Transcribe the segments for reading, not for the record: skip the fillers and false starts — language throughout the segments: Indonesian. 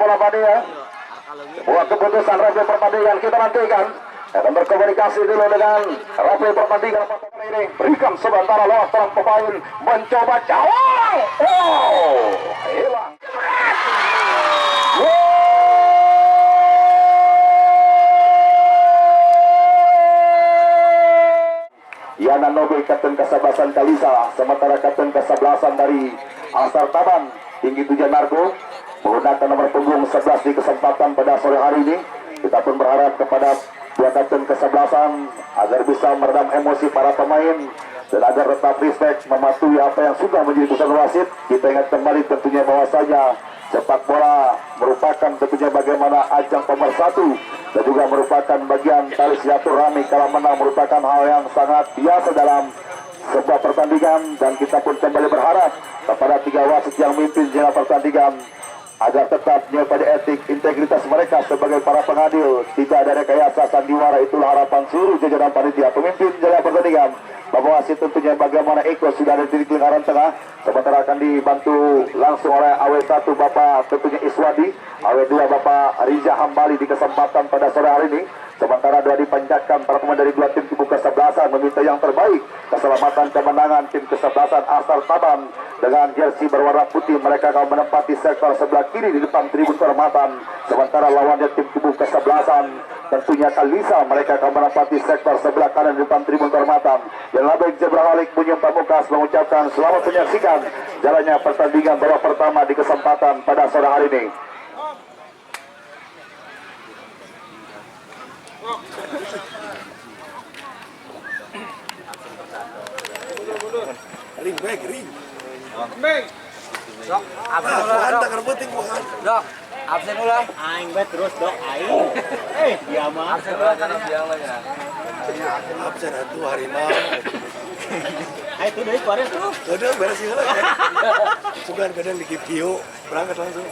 bola pada ya. Buat keputusan referee pertandingan kita nantikan. Akan berkomunikasi dulu dengan referee pertandingan ini. Berikan sementara lolos dalam pemain mencoba cawang. Oh, hilang. Yana Nobe kapten kesebelasan Kalisa, sementara kapten kesebelasan dari Asar Taban Tinggi Tujuan Nargo menggunakan nomor punggung 11 di kesempatan pada sore hari ini. Kita pun berharap kepada dua kapten kesebelasan agar bisa meredam emosi para pemain dan agar tetap respect mematuhi apa yang sudah menjadi keputusan wasit. Kita ingat kembali tentunya bahwasanya sepak bola merupakan tentunya bagaimana ajang pemersatu dan juga merupakan bagian tali silaturahmi. Kalau menang merupakan hal yang sangat biasa dalam sebuah pertandingan, dan kita pun kembali berharap kepada tiga wasit yang memimpin jalannya pertandingan agar tetap pada etik integritas mereka sebagai para pengadil. Tidak ada rekayasa sandiwara. Itulah harapan seluruh jajaran panitia pemimpin jalannya pertandingan. Bahwa wasit tentunya bagaimana Eko sudah ada di lingkaran tengah, sementara akan dibantu langsung oleh AW1 Bapak tentunya Iswadi, AW2 Bapak Riza Hambali di kesempatan pada sore hari ini. Sementara doa dipanjatkan para pemain dari dua tim kubu kesebelasan meminta yang terbaik, keselamatan kemenangan tim kesebelasan Asar Taban dengan jersey berwarna putih. Mereka akan menempati sektor sebelah kiri di depan tribun kehormatan. Sementara lawannya tim kubu kesebelasan tentunya Kalisa, mereka akan menempati sektor sebelah kanan di depan tribun kehormatan. Dan Labek Zebra Halik Bunyum Pamukas mengucapkan selamat menyaksikan jalannya pertandingan babak pertama di kesempatan pada sore hari ini. Ring baik ring. Bang. Dok, absen ulah. Dok, rebutin bukan. Dok, absen ulah. Aing bet terus dok aing. Dia mah. Absen ulah karena biang lah ya. Absen atuh harimau. Ayo tuh dari kemarin tuh. Udah beres heula. Sugan kadang di Kipio berangkat langsung.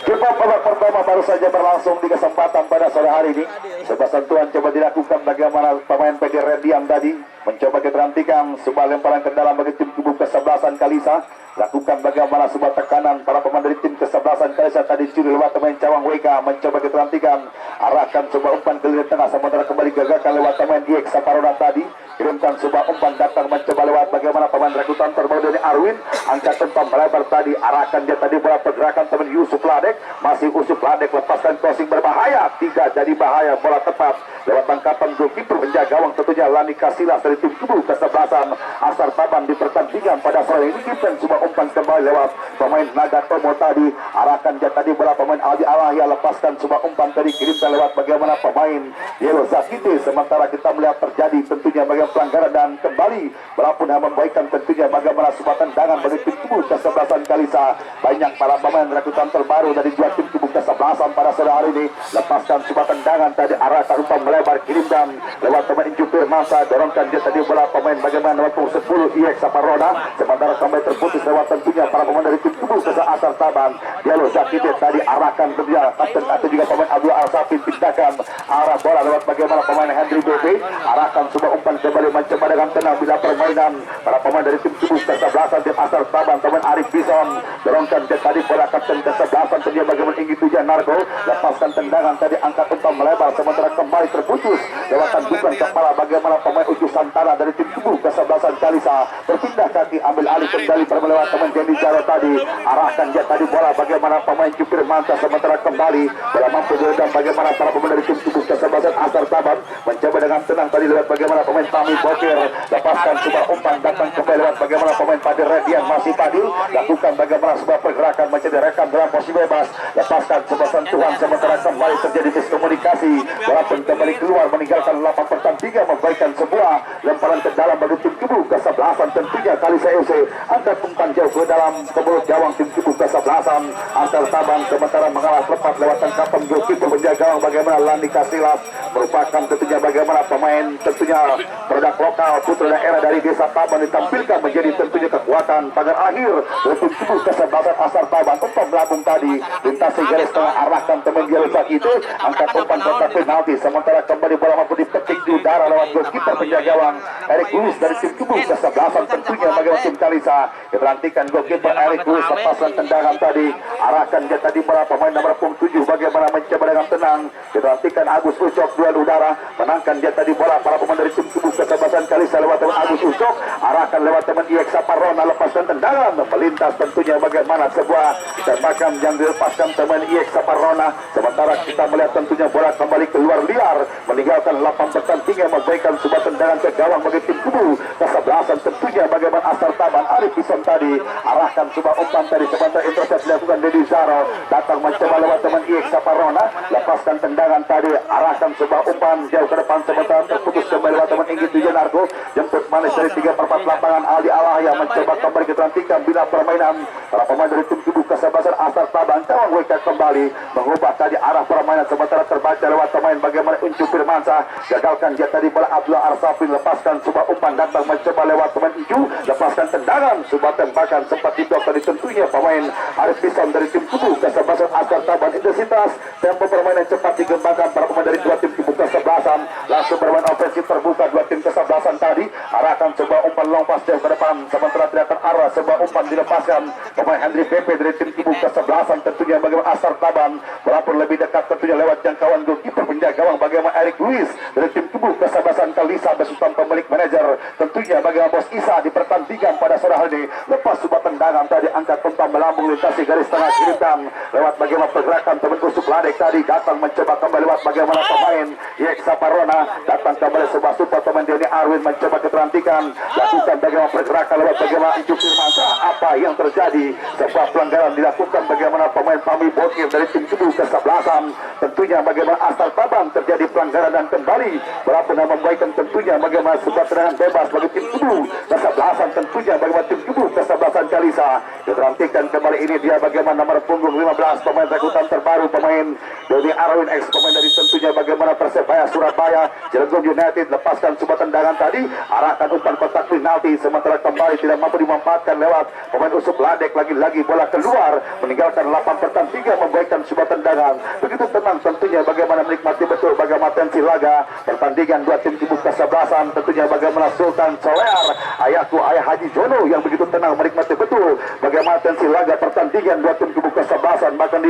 Kita babak pertama baru saja berlangsung di kesempatan pada sore hari ini. Sebuah sentuhan coba dilakukan bagaimana pemain PD Rediam tadi mencoba keterantikan sebuah lemparan ke dalam bagi tim kubu kesebelasan Kalisa. Lakukan bagaimana sebuah tekanan para pemain dari tim kesebelasan Kalisa tadi curi lewat pemain Cawang WK mencoba keterantikan arahkan sebuah umpan ke lini tengah, sementara kembali gagalkan lewat pemain IX Saparona tadi. Kirimkan sebuah umpan datang mencoba lewat bagaimana pemain rekrutan terbaru dari Arwin, angkat umpan melebar tadi, arahkan dia tadi bola pergerakan teman Yusuf Ladek, masih Yusuf Ladek lepaskan crossing berbahaya, tidak jadi bahaya, bola tepat lewat tangkapan goalkeeper penjaga gawang tentunya Lani Kasilas dari tim kubu kesebelasan Asar Taban di pertandingan pada sore ini. Kirimkan sebuah umpan kembali lewat pemain Nagatomo tadi, arahkan dia tadi bola pemain Aldi Alahya, lepaskan sebuah umpan tadi, kirimkan lewat bagaimana pemain Yelo Zakite. Sementara kita melihat terjadi tentunya bagaimana pelanggaran dan kembali berapun yang membaikan tentunya bagaimana sebuah tendangan bagi tim kubu kesebelasan Kalisa. Banyak para pemain rekrutan terbaru dari dua tim kubu kesebelasan pada sore hari ini, lepaskan sebuah tendangan tadi, arahkan umpan melebar, kirimkan lewat pemain Jupir Masa, dorongkan dia tadi bola pemain bagaimana lewat 10 IX Saparona, sementara kembali terputus lewat tentunya para pemain dari tim kubu kesebelasan Asar Taban. Dialog Zakite tadi arahkan tentunya kapten atau juga pemain Abdul Al-Safi pindahkan arah bola lewat bagaimana pemain Henry Bebe, arahkan sebuah umpan kembali mencoba dengan tenang bila permainan para pemain dari tim kubu kesebelasan tim Asar Taban, pemain Arif Bison dorongkan dia tadi bola kapten kesebelasan tentunya bagaimana Inggi Tujuan Nargo, lepaskan tendangan tadi, angkat umpan melebar, sementara kembali terputus lewat tandukan kepala bagaimana pemain Uju Santana dari tim kubu kesebelasan Kalisa, berpindah kaki ambil alih kembali melewat pemain Jendi Jaro tadi, arahkan dia tadi bola bagaimana pemain Jupir Manta, sementara kembali bola mampu diredam bagaimana para pemain dari tim kubu kesebelasan Asar Taban mencoba dengan tenang tadi lewat bagaimana pemain Tami Bokir, lepaskan sebuah umpan datang kembali lewat bagaimana pemain Padil Redian, masih Padil lakukan bagaimana sebuah pergerakan menjadi rekam dalam posisi bebas, lepaskan sebuah sentuhan, sementara kembali terjadi miskomunikasi, bola pun kembali keluar meninggalkan lapangan pertandingan, memberikan sebuah lemparan ke dalam bagi tim kubu kesebelasan tentunya Kalisa FC, angkat umpan jauh ke dalam ke mulut gawang tim kubu kesebelasan Asal Taban sementara mengalah lepas lewat tangkapan goalkeeper penjaga gawang bagaimana Landi Kasilas merupakan tentunya bagaimana pemain tentunya produk lokal putra daerah dari desa Taban ditampilkan menjadi tentunya kekuatan pagar akhir untuk tubuh kesebelasan Asal Taban untuk melambung tadi lintasi garis tengah arahkan teman dia letak itu angkat umpan kotak penalti sementara kembali bola mampu dipetik di udara lewat goalkeeper penjaga gawang Erik Lewis dari tim tubuh kesebelasan tentunya bagaimana tim Kalisa diperhatikan goalkeeper Erik Lewis lepasan tendangan tadi arahkan dia tadi bola pemain nomor 7 bagaimana mencoba dengan tenang diperhatikan Agus Ucok duel udara menangkan dia tadi bola para pemain dari tim tubuh kesebelasan Kalisa lewat teman Agus Ucok arahkan lewat teman IX Saparona lepaskan tendangan melintas tentunya bagaimana sebuah tembakan yang dilepaskan teman IX Saparona sementara kita melihat tentunya bola kembali keluar liar meninggalkan lapang pertandingan memberikan sebuah tendangan ke gawang bagi tim tubuh kesebelasan tentunya bagaimana Asal Taban Arif Bison tadi arahkan sebuah umpan tadi sementara intercept dilakukan Dedi Zaro datang mencoba lewat teman IX Saparona lepaskan tendangan tadi arahkan sebuah umpan jauh ke depan sementara terputus kembali lewat teman Inggit Wijanarko jemput manis dari 3/4 lapangan Aldi Alahya mencoba kembali keterantikan bila permainan para pemain dari tim tubuh kesebelasan Asal Taban Cawang WK kembali mengubah tadi arah permainan sementara terbaca lewat pemain bagaimana Uncu Firmansyah gagalkan dia tadi bola Abdullah Arsafin lepaskan sebuah umpan datang mencoba lewat teman Uncu lepaskan tendangan sebuah tembakan sempat diblok tadi tentunya pemain Arif Bison dari tim tubuh kesebelasan Asal Taban intensitas tempo permainan cepat dikembangkan para pemain dari dua tim tubuh kesebelasan langsung bermain ofensif terbuka dua tim kesebelasan tadi arahkan sebuah umpan long pass jauh ke depan sementara tidak terarah sebuah umpan dilepaskan pemain Henry BP dari tim tubuh kesebelasan tentunya bagaimana Asal Taban walaupun lebih dekat tentunya lewat jangkauan goalkeeper penjaga gawang bagaimana Erik Lewis dari tim tubuh kesebelasan Kalisa besutan pemilik manajer tentunya bagaimana Bos Isa di pertandingan pada sore hari ini lepas sebuah tendangan tadi angkat umpan melambung lintasi garis tengah kiri dan lewat bagaimana pergerakan teman Usuk Ladek tadi datang mencoba kembali lewat bagaimana pemain Yek Saparona datang kembali sebuah support pemain Denny Arwin mencoba keterantikan lakukan bagaimana pergerakan lewat bagaimana Uncu Firmansyah apa yang terjadi sebuah pelanggaran dilakukan bagaimana pemain Pami Bokir dari tim tubuh kesebelasan tentunya bagaimana Asal Taban terjadi pelanggaran dan kembali bola pernah membaikan tentunya bagaimana sebuah tendangan bebas bagi tim tubuh kesebelasan tentunya bagaimana tim tubuh kesebelasan Kalisa diterantikan kembali ini dia bagaimana nomor punggung 15 pemain rekrutan terbaru pemain Denny Arwin ex pemain dari tentunya bagaimana Persebaya Surabaya Cilegon United lepaskan sebuah tendangan tadi arahkan umpan kotak penalti sementara kembali tidak mampu dimanfaatkan lewat pemain Usuk Ladek lagi-lagi bola keluar meninggalkan lapang pertandingan memberikan sebuah tendangan begitu tenang tentunya bagaimana menikmati betul bagaimana tensi laga pertandingan dua tim tubuh kesebelasan tentunya bagaimana Sultan Solear ayahku ayah Haji Jono yang begitu tenang menikmati betul bagaimana tensi laga pertandingan dua tim tubuh kesebelasan bahkan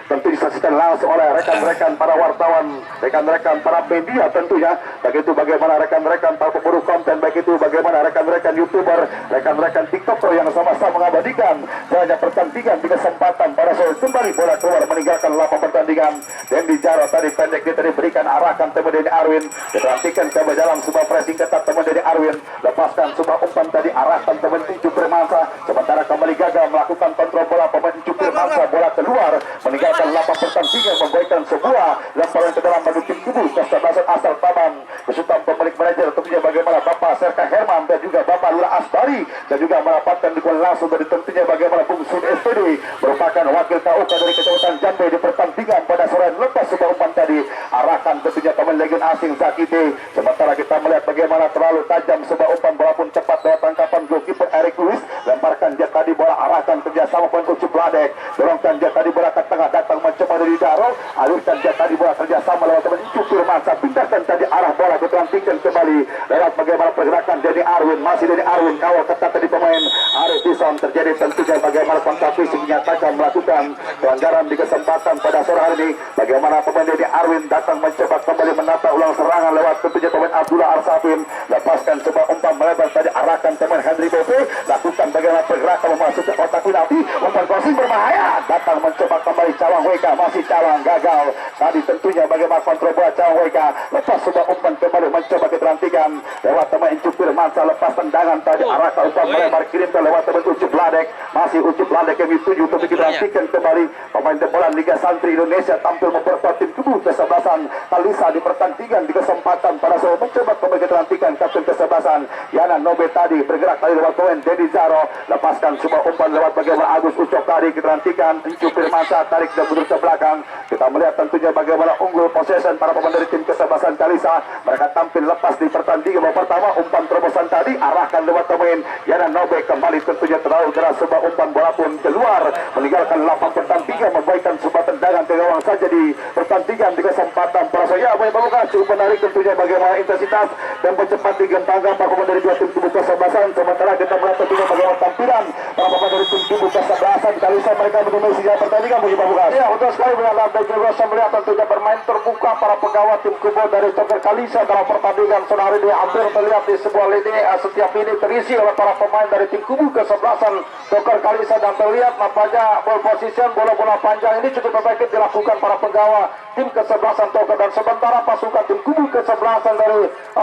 tentu disaksikan langsung oleh rekan-rekan para wartawan rekan-rekan para media tentunya begitu bagaimana rekan-rekan para pemburu konten baik itu bagaimana rekan-rekan YouTuber rekan-rekan TikToker yang sama-sama mengabadikan banyak pertandingan di kesempatan pada sore kembali bola keluar meninggalkan lapang pertandingan dan di Jaro tadi pendek dia tadi berikan arahkan teman Denny Arwin diperhatikan ke dalam sebuah pressing ketat teman Denny Arwin lepaskan sebuah umpan tadi arahkan teman Uncu Firmansyah sementara kembali gagal melakukan kontrol bola pemain Uncu Firmansyah bola keluar meninggalkan lapang pertandingan memberikan sebuah lemparan ke dalam bagi tim tubuh kesebelasan Asal Taban besutan pemilik manajer tentunya bagaimana Bapak Serka Herman dan juga Bapak Lula Asbari dan juga mendapatkan dukungan langsung dari tentunya bagaimana Bung Sun SPD merupakan wakil KUK dari Kecamatan Jambe di pertandingan pada sore lepas sebuah umpan tadi arahkan tentunya pemain legend asing Zakite sementara kita melihat bagaimana terlalu tajam sebuah umpan bola pun cepat lewat tangkapan goalkeeper Erik Lewis lemparkan dia tadi bola arahkan kerjasama pemain Usuk Ladek dorongkan dia tadi bola ke tengah datang mencoba dari Daro alurkan dia tadi bola kerjasama lewat teman Uncu Firmansyah pindahkan tadi arah bola keterantikan kembali lewat bagaimana pergerakan Denny Arwin masih Denny Arwin kawal ketat tadi pemain Arif Bison terjadi tentunya bagaimana kontak fisik dinyatakan melakukan pelanggaran di kesempatan pada sore hari ini bagaimana pemain Denny Arwin datang mencoba kembali menata ulang serangan lewat tentunya pemain Abdullah Arsafin lepaskan sebuah umpan melebar tadi arahkan teman Henry BP lakukan bagaimana pergerakan memasuki kotak penalti umpan crossing berbahaya datang mencoba kembali Cawang WK Weka masih calang gagal. Tadi tentunya bagaimana kontrol bola calang Weka. Lepas sebuah umpan kembali mencoba keterantikan lewat teman Incup Firmansyah. Lepas tendangan tadi arahkan umpan melebar kirimkan lewat teman Ucup Ladek. Masih Ucup Ladek yang dituju untuk keterantikan kembali. Pemain bola Liga Santri Indonesia tampil memperkuat tim kubu kesebelasan Kalisa di pertandingan di kesempatan pada sore mencoba kembali keterantikan kapten kesebelasan Yana Nobe tadi bergerak tadi lewat pemain Dedi Zaro. Lepaskan sebuah umpan lewat bagaimana Agus Ucok tadi keterantikan Incup Firmansyah tarik dan mundur ke belakang. Kita melihat tentunya bagaimana unggul possession para pemain dari tim kesebelasan Kalisa. Mereka tampil lepas di pertandingan pertama. Umpan terobosan tadi arahkan lewat pemain Yana Nobe kembali tentunya terlalu keras. Sebuah umpan bola pun keluar meninggalkan lapang pertandingan memberikan sebuah tendangan ke gawang saja di pertandingan di kesempatan Prasoya. Bagaimana cukup menarik tentunya bagaimana intensitas dan percepat digempangkan para pemain dari dua tim kubu kesebelasan. Sementara kita melihat tentunya bagaimana tampilan para pemain dari tim kubu kesebelasan Kalisa. Mereka mendomai sinyal pertandingan bagi Pak Bukas. Ya betul sekali dengan dan juga saya melihat tentunya bermain terbuka para pegawai tim kubu dari Joker Kalisa dalam pertandingan sore hari ini. Hampir terlihat di sebuah lini setiap ini terisi oleh para pemain dari tim kubu kesebelasan Joker Kalisa dan terlihat nampaknya ball position bola-bola panjang ini cukup efektif dilakukan para pegawai tim kesebelasan Joker. Dan sementara pasukan tim kubu kesebelasan dari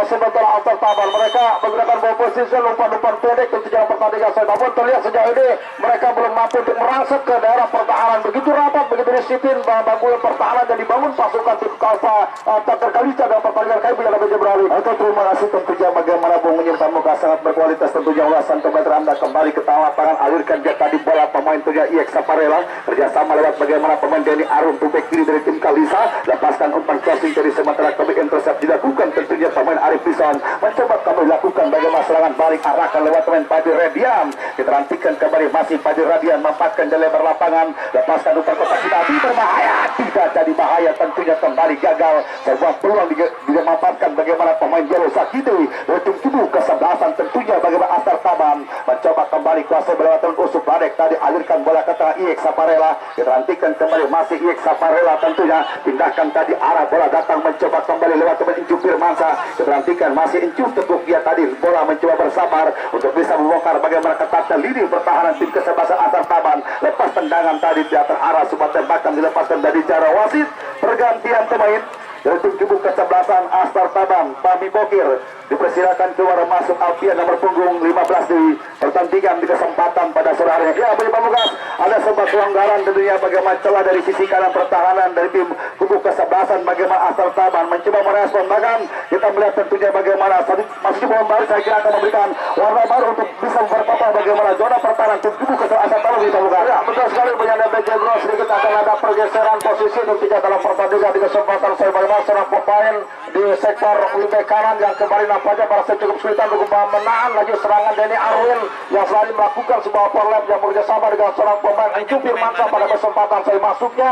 sementara Altar Taban mereka menggunakan ball position umpan-umpan pendek tentunya pertandingan saya. Namun terlihat sejauh ini mereka belum mampu untuk merangsek ke daerah pertahanan. Begitu rapat, begitu disiplin bangunan pertahanan yang dibangun pasukan tim Kalsa Joker Kalisa dalam pertandingan kali ini lebih beralih. Oke, terima kasih tentunya bagaimana Bung menyimpan muka sangat berkualitas tentunya ulasan komentar Anda kembali ke tengah lapangan. Alirkan dia tadi bola pemain tentunya IX Saparella kerjasama lewat bagaimana pemain Denny Arun tumpek kiri dari tim Kalisa. Lepaskan umpan crossing dari sementara kami intercept dilakukan tentunya pemain Arif Pison mencoba kami lakukan bagaimana serangan balik arahkan lewat pemain Padi Radian. Kita rantikan kembali masih Padi Radian memanfaatkan di lebar lapangan. Lepaskan umpan kotak kita berbahaya, tidak jadi bahaya tentunya kembali gagal. Sebuah peluang dimanfaatkan bagaimana pemain Jelo Sakiti ujung tubuh kesebelasan tentunya bagaimana Astar Taban mencoba kembali kuasa berlewatan Usup Ladek tadi alirkan bola ke tengah IX Saparella. Kita rantikan kembali masih IX Saparella tentunya pindahkan tadi arah bola datang mencoba kembali lewat teman Incup Firmansyah. Kita rantikan masih Incup teguk dia tadi bola mencoba bersabar untuk bisa membongkar bagaimana ketatnya lini pertahanan tim kesebelasan Astar Taban. Lepas tendangan tadi di atas arah sebuah tembakan dilepaskan dari jarak wasit. Pergantian pemain dari tim kubu kesebelasan Astar Taban Pami Bokir dipersilakan keluar masuk Alfian nomor punggung 15 di pertandingan di kesempatan pada sore hari. Ya bagi Pamukas ada sebuah pelanggaran tentunya bagaimana celah dari sisi kanan pertahanan dari tim kubu kesebelasan bagaimana Astar Taban mencoba merespon. Bahkan kita melihat tentunya bagaimana masih belum baru saya kira akan memberikan warna baru untuk bisa memperpapar bagaimana zona pertahanan tim kubu kesebelasan Astar Taban di Pamukas. Ya betul sekali menyanda BJ Bro sedikit akan ada pergeseran posisi tentunya dalam pertandingan di kesempatan saya bagaimana seorang pemain di sektor wing kanan yang kembali nampaknya merasa cukup kesulitan untuk menahan laju serangan Denny Arwin yang selalu melakukan sebuah overlap yang bekerjasama dengan seorang pemain Incup Firmansyah pada kesempatan saya masuknya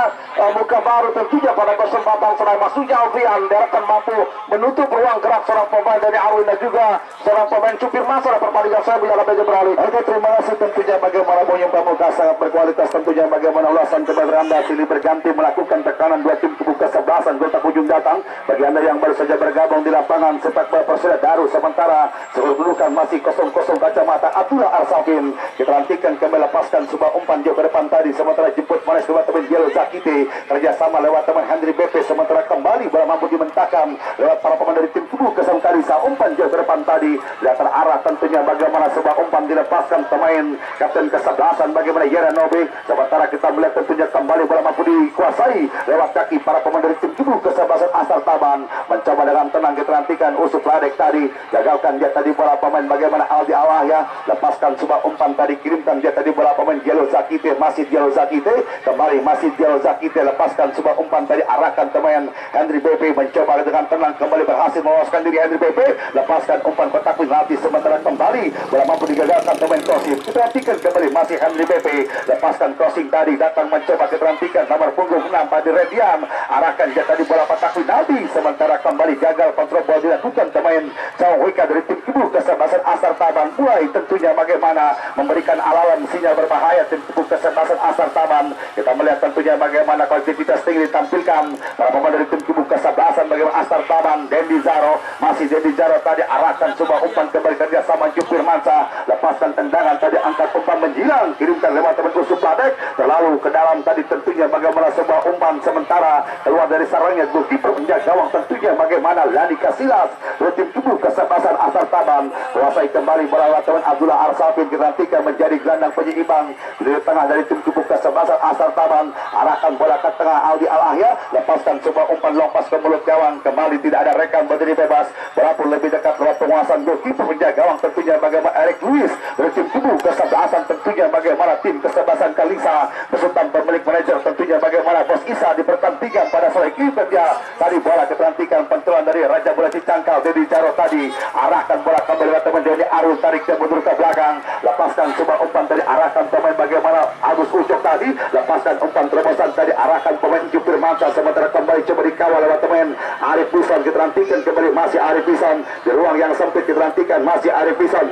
muka baru tentunya pada kesempatan saya masuknya Alfian diharapkan mampu menutup ruang gerak seorang pemain Denny Arwin dan juga seorang pemain Incup Firmansyah pada pertandingan saya bila lebih beralih. Oke, terima kasih tentunya bagaimana Bonyong Pamukas sangat berkualitas tentunya bagaimana ulasan kepada Anda silih berganti melakukan tekanan dua tim kubu kesebelasan gol ujung datang. Bagi Anda yang baru saja bergabung di lapangan sepak bola Persela Daru sementara kedudukan masih 0-0 kacamata Abdullah Arsafin. Kita rantikan kembali lepaskan sebuah umpan jauh ke depan tadi sementara jemput manis lewat teman Jelo Zakite kerjasama lewat teman Hendri BP sementara kembali bola mampu dimentakkan lewat para pemain dari tim kubu Kesem Kalisa. Umpan jauh ke depan tadi di atas arah tentunya bagaimana sebuah umpan dilepaskan pemain kapten kesebelasan bagaimana Yera Nobe sementara kita melihat tentunya kembali bola mampu dikuasai lewat kaki para pemain dari tim kubu kesebelasan Astar Taban mencoba dengan tenang kita nantikan Usup Ladek tadi gagalkan dia tadi bola pemain bagaimana Aldi Alahya lepaskan sebuah umpan tadi kirimkan dia tadi bola pemain Jelo Zakite masih Jelo Zakite kembali masih Jelo Zakite lepaskan sebuah umpan tadi arahkan pemain Hendri BP mencoba dengan tenang kembali berhasil meloloskan diri Hendri BP lepaskan umpan kotak penalti sementara kembali bola mampu digagalkan pemain Crossing kita nantikan kembali masih Hendri BP lepaskan crossing tadi datang mencoba kita nantikan nomor punggung 6 Padi Rediam arahkan dia tadi bola kotak penalti sementara kembali gagal kontrol bola dilakukan pemain Cao Wika dari tim kubu kesebelasan Astar Taban. Mulai tentunya bagaimana memberikan alarm sinyal berbahaya tim kubu kesebelasan Astar Taban. Kita melihat tentunya bagaimana kualitas tinggi ditampilkan para pemain dari tim kubu kesebelasan bagaimana Astar Taban umpan Dendi Zaro, masih Dendi Zaro tadi arahkan sebuah umpan kembali kerjasama Jupir Mansa, lepaskan tendangan tadi, angkat umpan menjilang, kirimkan lewat teman Usuk Ladek, terlalu ke dalam tadi, tentunya bagaimana sebuah umpan sementara keluar dari sarangnya goalkeeper menjaga gawang, tentunya bagaimana Lani Kasilas tim tubuh kesebelasan Asal Taban kuasai kembali bola lewat teman Abdullah Arsafin, digantikan menjadi gelandang penyeimbang di tengah dari tim tubuh kesebelasan Asal Taban, arahkan bola ke tengah Aldi Al-Ahya, lepaskan sebuah umpan lompas ke mulut gawang, kembali tidak ada rekan berdiri bebas, bola pun lebih dekat lewat penguasaan goalkeeper menjaga gawang, tentunya bagaimana Eric Lewis dari tim tubuh kesebelasan, tentunya bagaimana tim kesebelasan Kalisa besutan pemilik manajer, tentunya bagaimana Bos Isa dipertandingkan pada sore ini kerja tadi, bola diperhentikan pentulan dari Raja Bola Cicangkal Dedi Jaro tadi, arahkan bola kembali ke teman Deni Arus, tarik ke mundur ke belakang, lepaskan sebuah umpan tadi, arahkan pemain bagaimana Agus Ucok tadi, lepaskan umpan terobosan tadi, arahkan pemain Jupir Mansa, sementara kembali coba dikawal lewat teman Arif Pisan, diterantikan kembali masih Arif Pisan di ruang yang sempit, diterantikan masih Arif Pisan,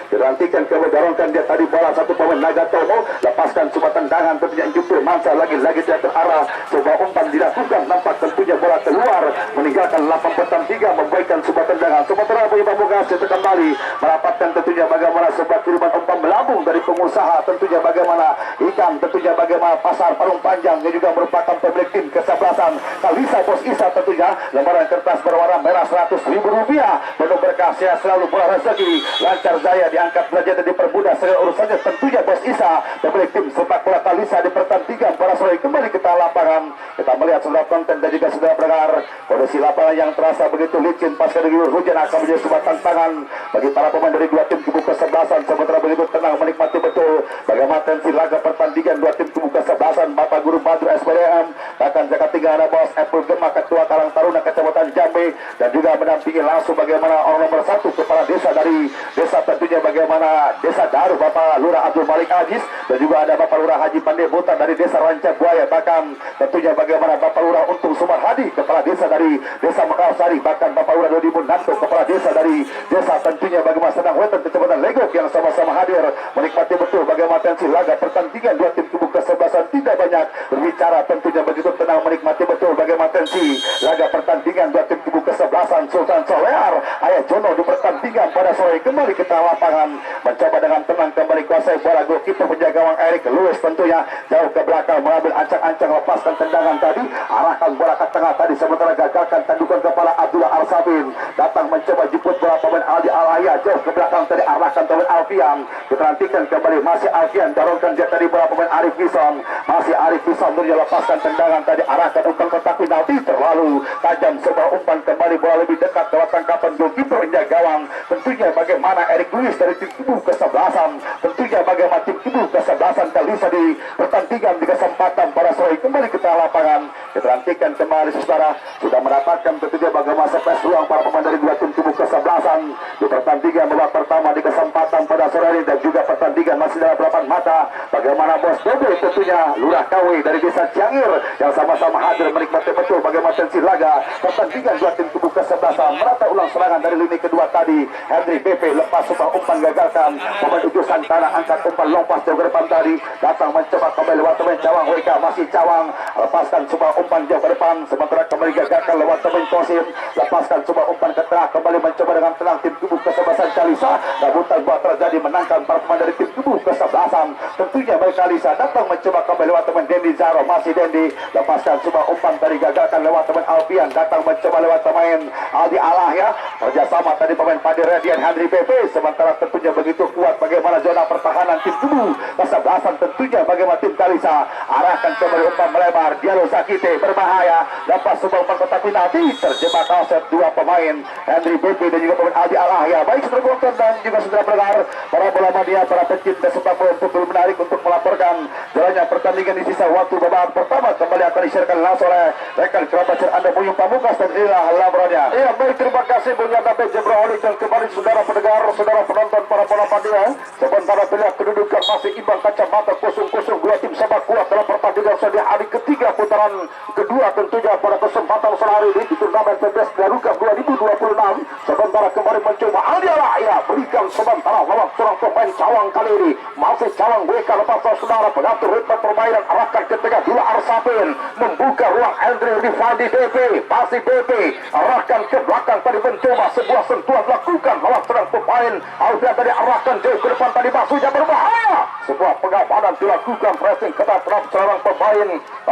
diterantikan kembali, dorongkan dia tadi bola satu pemain Nagatomo, lepaskan sebuah tendangan tentunya Jupir Mansa, lagi-lagi tidak terarah, sebuah umpan dilakukan, nampak tentunya bola keluar meninggalkan lapang pertandingan, memberikan sebuah tendangan, sementara Boy Pamungkas kembali merapatkan tentunya bagaimana sebuah kiriman umpan melambung dari pengusaha, tentunya bagaimana ikan, tentunya bagaimana pasar Parung Panjang yang juga merupakan pemilik tim kesebelasan Kalisa Bos Isa, tentunya lembaran kertas berwarna merah Rp100.000 penuh berkah, sehat selalu, bola rezeki lancar jaya diangkat belajar dan dipermudah segala urusannya, tentunya Bos Isa pemilik tim sepak bola Kalisa di pertandingan pada sore kembali kita lapangan, kita melihat saudara konten dan juga saudara pendengar kondisi lapangan yang terasa begitu licin pasca diguyur hujan akan menjadi sebuah tantangan bagi para pemain dari dua tim kubu kesebelasan, sementara begitu tenang menikmati betul bagaimana tensi laga pertandingan dua tim kubu kesebelasan. Bapak Guru Badru SPDM bahkan jaga tinggal ada Bos Apple Gema Ketua Karang Taruna Kecamatan Jambi dan juga mendampingi langsung bagaimana orang nomor 1 kepala desa dari desa, tentunya bagaimana Desa Daru Bapak Lurah Abdul Malik Ajis, dan juga ada Bapak Lurah Haji Pandai Buta dari Desa Ranca Buaya, bahkan tentunya bagaimana Bapak Lurah Untung Sumar Hadi kepala desa dari Desa Mekarsari, bahkan Bapak Lurah Dodi Munanto kepala desa dari desa, tentunya bagaimana Senang Wetan Kecamatan Legok yang sama-sama hadir menikmati betul bagaimana tensi laga pertandingan dua tim kubu kesebelasan. Tidak banyak berbicara, tentunya begitu tenang menikmati betul bagaimana tensi laga pertandingan dua tim kubu kesebelasan. Sultan Solear Ayah Jono di pertandingan pada sore kembali kita lapangan mencoba dengan tenang kembali kuasai bola, goalkeeper penjaga gawang Eric Lewis tentunya jauh ke belakang mengambil ancang-ancang, lepaskan tendangan tadi, arahkan bola ke tengah tadi, sementara gagalkan tandukan kepala Abdullah Arsafin, datang mencoba jemput bola pemain Aldi Al-Ahya jauh ke belakang tadi, arahkan pemain Alfian, diterantikan kembali masih Alfian, dorongkan dia tadi bola pemain Arif Pisan, masih Arif Pisan dia lepaskan tendangan tadi, arahkan umpan kotak penalti, terlalu tajam sebuah umpan kembali, bola lebih dekat lewat tangkapan goalkeeper penjaga gawang, tentunya bagaimana Eric Lewis dari tim tubuh kesebelasan, tentunya bagaimana tim tubuh kesebelasan Kalisa di pertandingan di kesempatan pada sore kembali kita lapangan, diterantikan kembali saudara, sudah mendapatkan tentunya bagaimana space ruang para pemain dari dua tim tubuh kesebelasan di pertandingan babak pertama di kesempatan pada sore ini, dan juga pertandingan masih dalam harapan mata bagaimana Bos Dobe tentunya Lurah KW dari Desa Ciangir yang sama-sama hadir menikmati betul bagaimana tensi laga pertandingan dua tim tubuh kesebelasan. Merata ulang serangan dari lini kedua tadi, Henry BP lepas sebuah umpan gagalkan, pemain ujusan tanah angkat umpan lompas jauh ke depan tadi, datang mencoba kembali lewat teman Cawang WK, masih Cawang lepaskan sebuah umpan jauh ke depan, sementara kembali gagalkan lewat teman Kosim, lepaskan sebuah umpan ke tengah, kembali mencoba dengan tenang tim tubuh kesebelasan Kalisa, rebutan bola terjadi menangkan para pemain dari tim tubuh kesebelasan, tentunya baik Kalisa datang mencoba kembali lewat teman Dendi Zaro, masih Dendi lepaskan sebuah umpan tadi, gagalkan lewat teman Alfian, datang mencoba lewat pemain Aldi Al-Ahya, kerjasama tadi pemain Padi Radian Henry PP, sementara tentunya begitu kuat bagaimana zona pertahanan tim tubuh kesebelasan, tentunya bagaimana tim Kalisa, arahkan kembali umpan melebar, Diallo Zakite berbahaya, lepas sebuah umpan kotak penalti, terjebak offset dua pemain Henry PP dan juga pemain Aldi Al-Ahya. Baik saudara penonton dan juga saudara pendengar, para bola mania, para pecinta sepak bola, untuk menarik untuk melaporkan jalannya pertandingan di sisa waktu babak pertama kembali akan disiarkan langsung oleh rekan kerabat Anda Buyung Pamungkas, dan inilah laporannya. Iya baik, terima kasih Bung Yanda Jebra Oli, dan kembali saudara pendengar, saudara penonton, para bola mania, sementara melihat kedudukan masih imbang kacamata 0-0, dua tim sepak kuat dalam pertandingan di hari ketiga putaran kedua tentunya pada kesempatan sore hari ini di turnamen PBS Garuka 2026, sementara kembali mencoba Aldi Al-Ahya berikan berikan sementara lewat seorang pemain cawang kali ini. Masih cawang WK lepas saudara pengatur ritme permainan arahkan ke tengah Dula Arsapin membuka ruang Andre Rifaldi BP. Masih BP arahkan ke belakang tadi mencoba sebuah sentuhan lakukan lewat seorang pemain Alfian tadi arahkan jauh ke depan tadi masuknya berbahaya. Sebuah pengamanan dilakukan pressing ketat terhadap seorang pemain.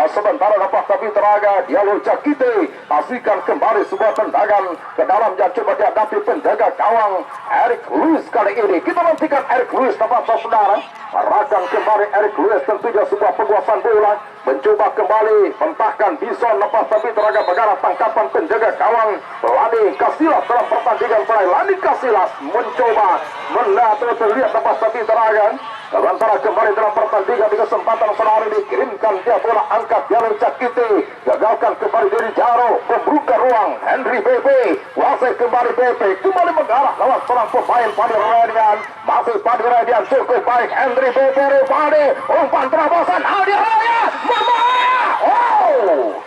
Sementara dapat tapi teraga Dialog Jakite pastikan kembali sebuah tendangan ke dalam yang coba dihadapi penjaga gawang Eric Lewis kali ini. Kita nantikan Eric Lewis dapat saudara arahkan kembali Eric Lewis, tentunya sebuah penguasaan bola mencoba kembali mentahkan Bison lepas tapi teraga bergarap tangkapan penjaga gawang Lani Kasilas dalam pertandingan terakhir. Lani Kasilas mencoba menatau terlihat lepas tapi teraga sementara kembali dalam pertandingan di kesempatan sore ini kirimkan dia bola angkat Dialog Jakite gagalkan kembali dari Jaro membuka ruang Henry BP wasai kembali BP kembali mengarah lewat seorang pemain Padi Radian masih Padi Radian cukup baik Henry BP Rifaldi umpan terobosan Aldi Raya berbahaya.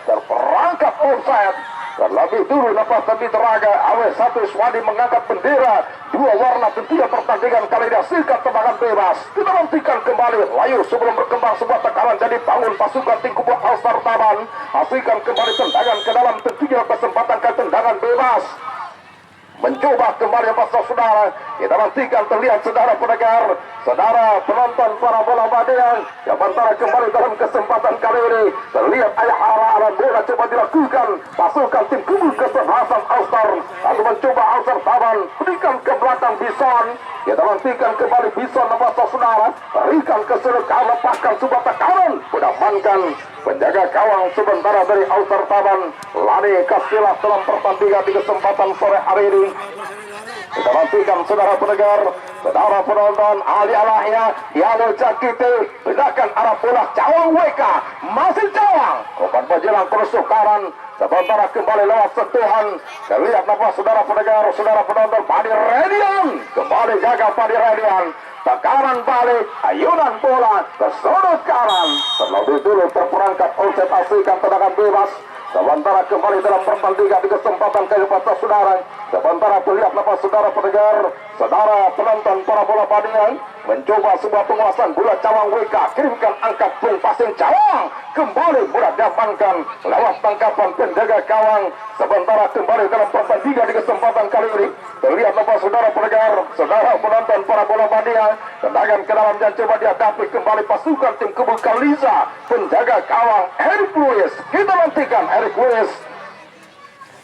Terperangkap offside. Terlebih dulu lepas tapi teraga AW1 Swadi mengangkat bendera dua warna tentunya pertandingan kali ini hasilkan tembakan bebas. Kita nantikan kembali layur sebelum berkembang sebuah tekanan jadi bangun pasukan tim kubu All-Star Taban hasilkan kembali tendangan ke dalam tentunya kesempatan ke tendangan bebas mencoba kembali pasal saudara. Kita nantikan terlihat saudara pendengar, saudara penonton para bola Badian sementara kembali dalam kesempatan kali ini terlihat ayah arah bola coba dilakukan pasukan tim kubu kesebelasan All-Star lalu mencoba All-Star Taban berikan ke belakang Bison. Kita nantikan kembali Bison pasal saudara berikan ke seluruh lepaskan sebuah tekanan mengamankan penjaga gawang sementara dari All-Star Taban Lani Kasilas dalam pertandingan di kesempatan sore hari ini. Kita nantikan saudara pendengar, saudara penonton Ali Alahya Dialog Jakite bedakan arah bola cawang WK masih cawang umpan penjelang kerusukaran sementara kembali lewat sentuhan terlihat nafas saudara pendengar, saudara penonton Padi Radian kembali jaga Padi Radian tekanan balik ayunan bola ke sudut kanan terlebih dulu terperangkap offside hasilkan tendangan bebas. Sementara kembali dalam pertandingan di kesempatan kehidupan saudara. Sementara terlihat lepas saudara pendengar, saudara penonton para bola Badian mencoba sebuah penguasaan bola cawang WK kirimkan angkat pun passing cawang kembali bola diamankan lewat tangkapan penjaga gawang. Sementara kembali dalam pertandingan di kesempatan kali ini terlihat lepas saudara pendengar, saudara penonton para bola Badian tendangan ke dalam yang coba dihadapi kembali pasukan tim kubu Kaliza penjaga gawang Eric Lewis. Kita nantikan Eric Lewis.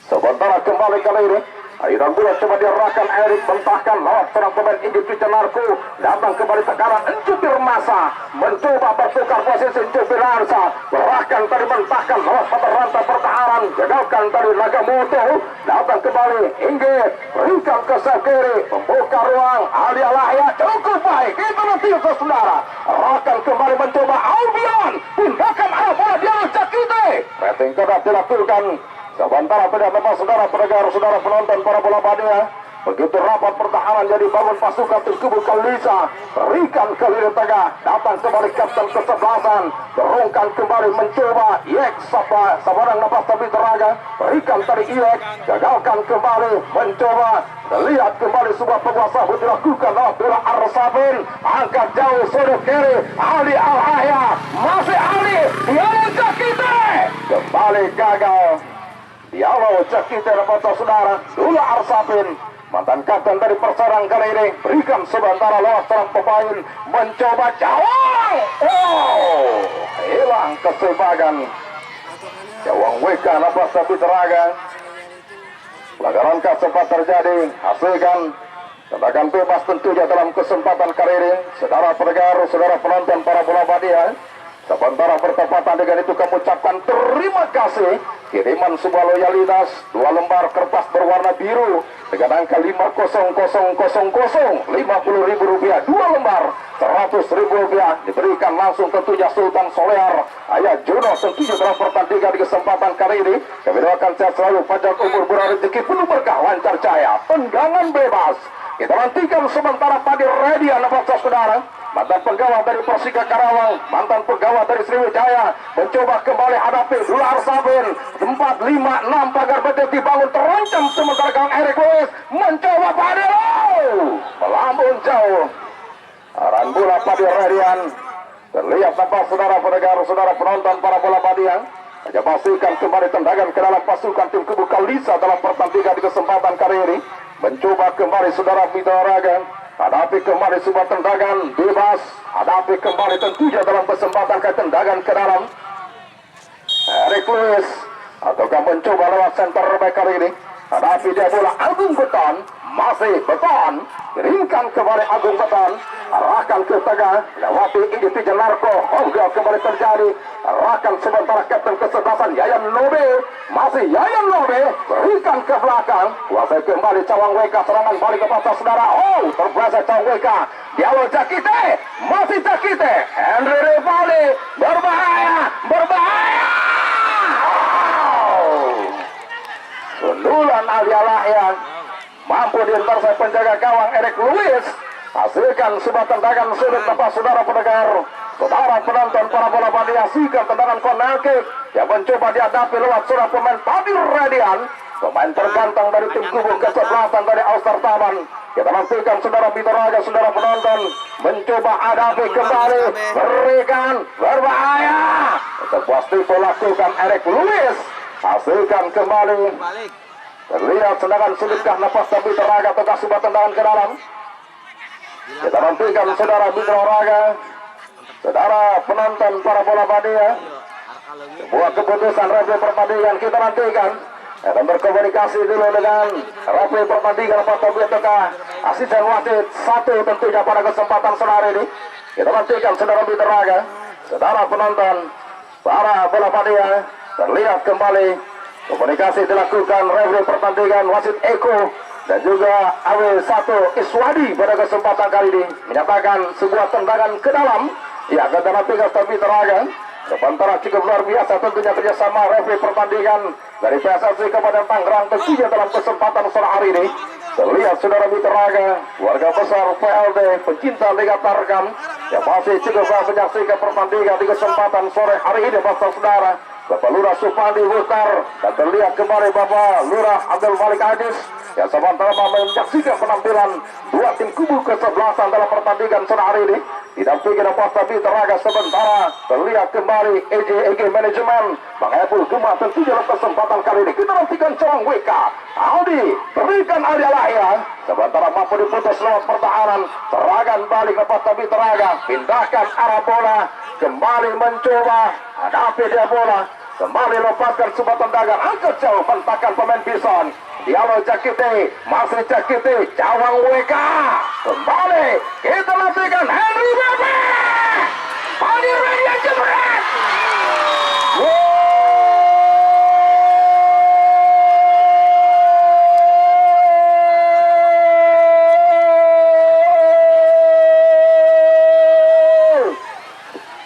Sementara kembali kali ini aliran bola coba diarahkan Eric mentahkan lewat serang pemain Industri Cenarku datang kembali tekanan Encupir Masa mencoba bertukar posisi Encupir Arsa berahkan tadi mentahkan lewat mata rantai pertahanan gagalkan tadi Nagamoto datang kembali Inggit berikan ke sel kiri membuka ruang Ali Alahya cukup baik. Kita nanti saudara arahkan kembali mencoba Albion pindahkan arah bola Dialog Jakite rating kedat dilakukan. Sementara tidak lepas saudara pendengar, saudara penonton para bola Badian begitu rapat pertahanan jadi bangun pasukan tim kubu Kalisa berikan ke lini tengah datang kembali kapten kesebelasan berungkan kembali mencoba Yek Sabarang lepas tapi teraga berikan tadi Yek gagalkan kembali mencoba terlihat kembali sebuah penguasa dilakukan oleh Dula Arsapin angkat jauh sudut kiri Ali Alhaya masih Ali Dialog Jakite kembali gagal. Dialog Jakite dapat saudara Dula Arsapin mantan kapten dari Persarang kali ini berikan sementara lewat serang pemain mencoba cawang hilang keseimbangan cawang WK nafas tapi teraga pelanggaran sempat terjadi hasilkan tendangan bebas tentunya dalam kesempatan kali ini saudara pendengar, saudara penonton para bola Badian. Sementara bertepatan dengan itu kami ucapkan terima kasih kiriman sebuah loyalitas 2 lembar kertas berwarna biru dengan angka 50000 Rp50.000 2 lembar Rp100.000 diberikan langsung tentunya Sultan Solear Ayah Juno tentunya dalam pertandingan di kesempatan kali ini. Kami doakan sehat selalu, panjang umur, murah rezeki, penuh berkah, lancar jaya, tendangan bebas. Kita nantikan sementara Padi Radian apa saudara mantan pegawai dari Persika Karawang, mantan pegawai dari Sriwijaya mencoba kembali hadapi Dula Arsapin 4, 5, 6 pagar betis dibangun terancam sementara gawang Eric Lewis mencoba Padi bola Padi Radian. Terlihat nampak saudara pendengar, saudara penonton para bola Padian. Hanya pastikan kembali tendangan ke dalam pasukan tim kubu Kalisa dalam pertandingan di kesempatan kali ini. Mencoba kembali saudara Mitra Raga. Hadapi kembali sebuah tendangan bebas. Hadapi kembali tentunya dalam kesempatan ke tendangan ke dalam. Eric Lewis ataukah mencoba lewat center back kali ini. Hadapi dia bola Agung Beton. Masih Beton. Kirimkan kembali Agung Beton. Arahkan ke tengah. Lewati individu Narko. Hongga kembali terjadi. Arahkan sementara kapten kesebelasan Yayan Lobe. Masih Yayan Lobe. Berikan ke belakang. Kuasai kembali Cawang Weka. Serangan balik ke pasar saudara. Oh, terbiasa Cawang Weka. Dialog Jakite. Masih Jakite. Henry Rivali. Berbahaya. Berbahaya. Sundulan Alia Lahyan mampu diintercept penjaga gawang Eric Lewis. Hasilkan sebuah tendangan sudut lepas saudara pendengar, saudara penonton para bola Padi. Hasilkan tendangan corner kick yang mencoba dihadapi lewat seorang pemain Padi Radian, pemain tergantang dari tim kubu kesebelasan dari Austar Taban. Kita nantikan saudara Bitoraga, saudara penonton mencoba hadapi kembali, berikan berbahaya. Sebuah stipo lakukan Eric Lewis. Hasilkan kembali. Terlihat tendangan sulitkah lepas tapi Teraga ataukah sebuah tendangan ke dalam. Kita nantikan saudara Mitra Raga, saudara penonton para bola Padi ya. Sebuah keputusan referee pertandingan kita nantikan. Dan berkomunikasi dulu dengan referee pertandingan lepas tapi ataukah asisten wasit satu tentunya pada kesempatan sore ini. Kita nantikan saudara Mitra Raga, saudara penonton para bola Padi ya. Terlihat kembali komunikasi dilakukan referee pertandingan wasit Eko dan juga AW1 Iswadi pada kesempatan kali ini menyatakan sebuah tendangan ke dalam. Ya, kata nantikan tapi Teraga. Sementara cukup luar biasa tentunya kerjasama referee pertandingan dari PSSI Kabupaten Tangerang tentunya dalam kesempatan sore hari ini. Terlihat saudara Miteraga, warga besar PLD, pecinta Liga Tarkam yang masih cukup menyaksikan pertandingan di kesempatan sore hari ini, Bapak saudara. Bapak Lurah Supandi Wutar dan terlihat kembali Bapak Lurah Abdul Malik Adis yang sementara menyaksikan penampilan dua tim kubu kesebelasan dalam pertandingan sore hari ini. Didampingi Bapak Tabi Teraga sementara terlihat kembali EG Manajemen Bang Epul Guma tentunya dalam kesempatan kali ini. Kita nantikan Cawang WK Aldi berikan Alia Lahyan sementara mampu diputus lewat pertahanan. Serangan balik Bapak Tabi Teraga pindahkan arah bola kembali mencoba hadapi dia bola kembali lepaskan sebuah tendangan angkat jauh bentakan pemain Bison. Dialog Jakite, masih Jakite, Cawang WK kembali kita nantikan Henry Bebe Padi Radian jebret.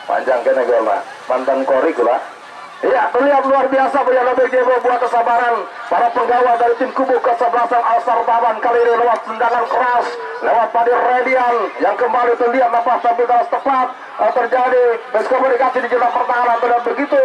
Panjang kena golnya mantan Kori gula. Ya, terlihat luar biasa punya lebih buat kesabaran para penggawa dari tim kubu kesebelasan Austar Taban kali ini lewat tendangan keras lewat Padi Radian yang kembali terlihat lepas tapi tepat terjadi miskomunikasi di jalan pertahanan dan begitu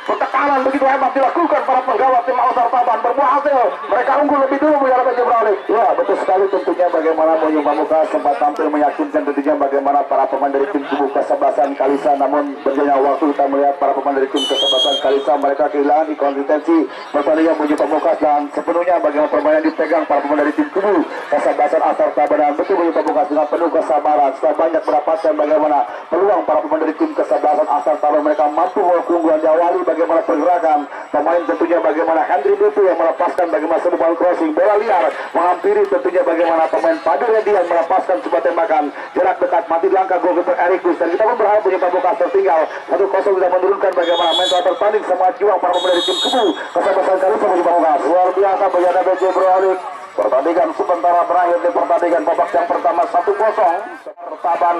tekanan begitu hebat dilakukan para penggawa tim Austar Taban berbuah hasil mereka unggul lebih dulu punya lebih beralih. Ya, betul sekali tentunya bagaimana Moyo Pamuka sempat tampil meyakinkan tentunya bagaimana para pemain dari tim kubu kesebelasan Kalisa, namun berjalannya waktu kita melihat para pemain dari tim kesebelasan Kalisa mereka kehilangan konsistensi pertandingan Moyo Pamuka dan sepenuhnya bagaimana permainan dipegang para pemain dari tim kubu kesebelasan Austar Taban dan betul Moyo Pamuka dengan penuh kesabaran setelah banyak mendapatkan bagaimana peluang para pemain dari tim kesebelasan Austar Taban mereka mampu keunggulan diawali bagaimana pergerakan pemain tentunya bagaimana Henry Butu yang melepaskan bagaimana sebuah crossing bola liar menghampiri tentunya bagaimana pemain Padi Radian melepaskan sebuah tembakan jarak dekat mati langkah gol keeper Eric Lewis dan kita pun berharap Moyo Pamuka tertinggal 1-0 bisa menurunkan bagaimana mental bertanding semangat juang para pemain dari tim kubu kesebelasan Kalisa Moyo Pamuka. Luar biasa bagaimana BJ beralik. Pertandingan sementara berakhir di pertandingan babak yang pertama 1-0. Taban